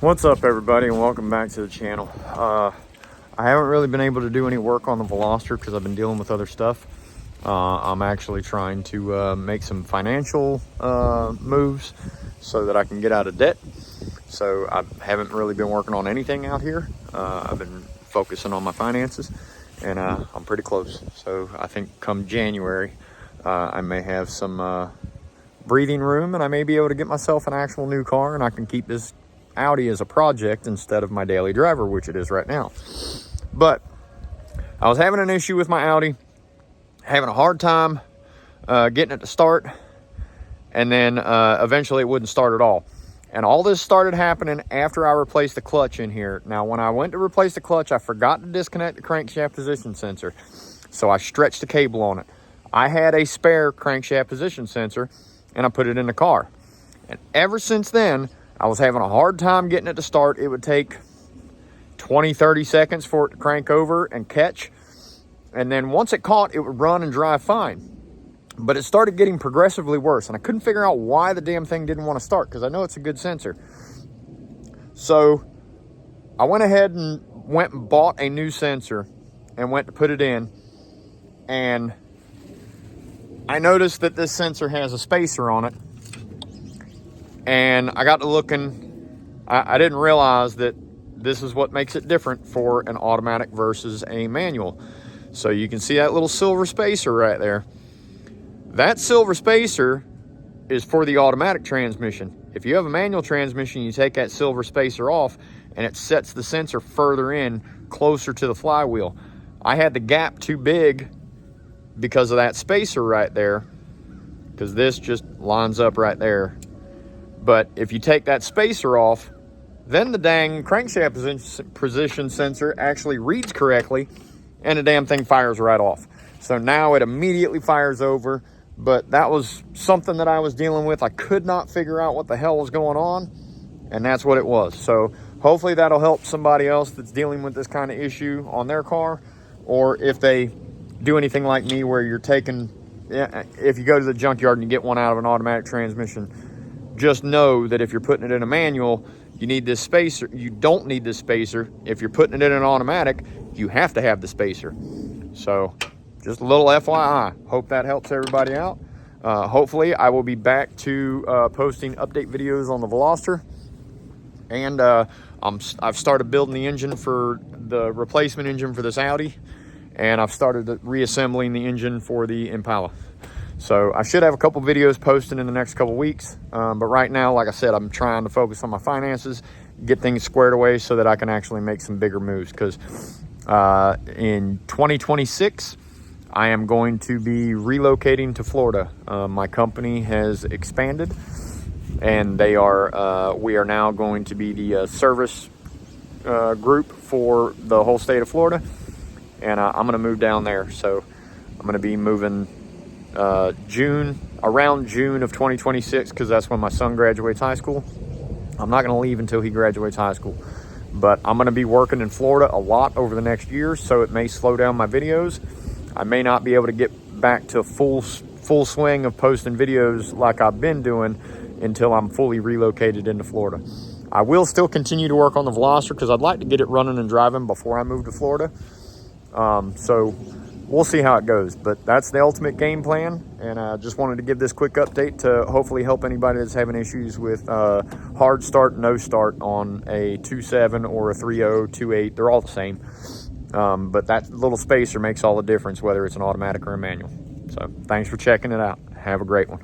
What's up, everybody, and welcome back to the channel. I haven't really been able to do any work on the Veloster because I've been dealing with other stuff. I'm actually trying to make some financial moves so that I can get out of debt. So I haven't really been working on anything out here. I've been focusing on my finances, and I'm pretty close. So I think come January, I may have some breathing room, and I may be able to get myself an actual new car, and I can keep this Audi as a project instead of my daily driver, which it is right now. But I was having an issue with my Audi, having a hard time getting it to start, and then eventually it wouldn't start at all. And all this started happening after I replaced the clutch in here. Now, when I went to replace the clutch, I forgot to disconnect the crankshaft position sensor, so I stretched the cable on it. I had a spare crankshaft position sensor, and I put it in the car. And ever since then, I was having a hard time getting it to start. It would take 20-30 seconds for it to crank over and catch. And then once it caught, it would run and drive fine. But it started getting progressively worse, and I couldn't figure out why the damn thing didn't want to start, because I know it's a good sensor. So I went ahead and went and bought a new sensor and went to put it in. And I noticed that this sensor has a spacer on it. And I got to looking, I didn't realize that this is what makes it different for an automatic versus a manual. So you can see that little silver spacer right there. That silver spacer is for the automatic transmission. If you have a manual transmission, you take that silver spacer off and it sets the sensor further in, closer to the flywheel. I had the gap too big because of that spacer right there, because this just lines up right there. But if you take that spacer off, then the dang crankshaft position sensor actually reads correctly, and the damn thing fires right off. So now it immediately fires over, but that was something that I was dealing with. I could not figure out what the hell was going on, and that's what it was. So hopefully that'll help somebody else that's dealing with this kind of issue on their car, or if they do anything like me where you're taking, if you go to the junkyard and you get one out of an automatic transmission, just know that if you're putting it in a manual, you need this spacer. You don't need this spacer. If you're putting it in an automatic, you have to have the spacer. So just a little FYI. Hope that helps everybody out. Hopefully I will be back to posting update videos on the Veloster. And I've started building the engine for the replacement engine for this Audi. And I've started reassembling the engine for the Impala. So I should have a couple videos posted in the next couple weeks. But right now, like I said, I'm trying to focus on my finances, get things squared away so that I can actually make some bigger moves. Because in 2026, I am going to be relocating to Florida. My company has expanded, and we are now going to be the service group for the whole state of Florida. And I'm going to move down there. So I'm going to be moving around June of 2026, because that's when my son graduates high school. I'm not going to leave until he graduates high school, but I'm going to be working in Florida a lot over the next year, so it may slow down my videos. I may not be able to get back to full swing of posting videos like I've been doing until I'm fully relocated into Florida. I will still continue to work on the Veloster because I'd like to get it running and driving before I move to Florida. So we'll see how it goes, but that's the ultimate game plan. And I just wanted to give this quick update to hopefully help anybody that's having issues with hard start, no start on a 2.7 or a 3.0, 2.8. They're all the same. But that little spacer makes all the difference, whether it's an automatic or a manual. So thanks for checking it out. Have a great one.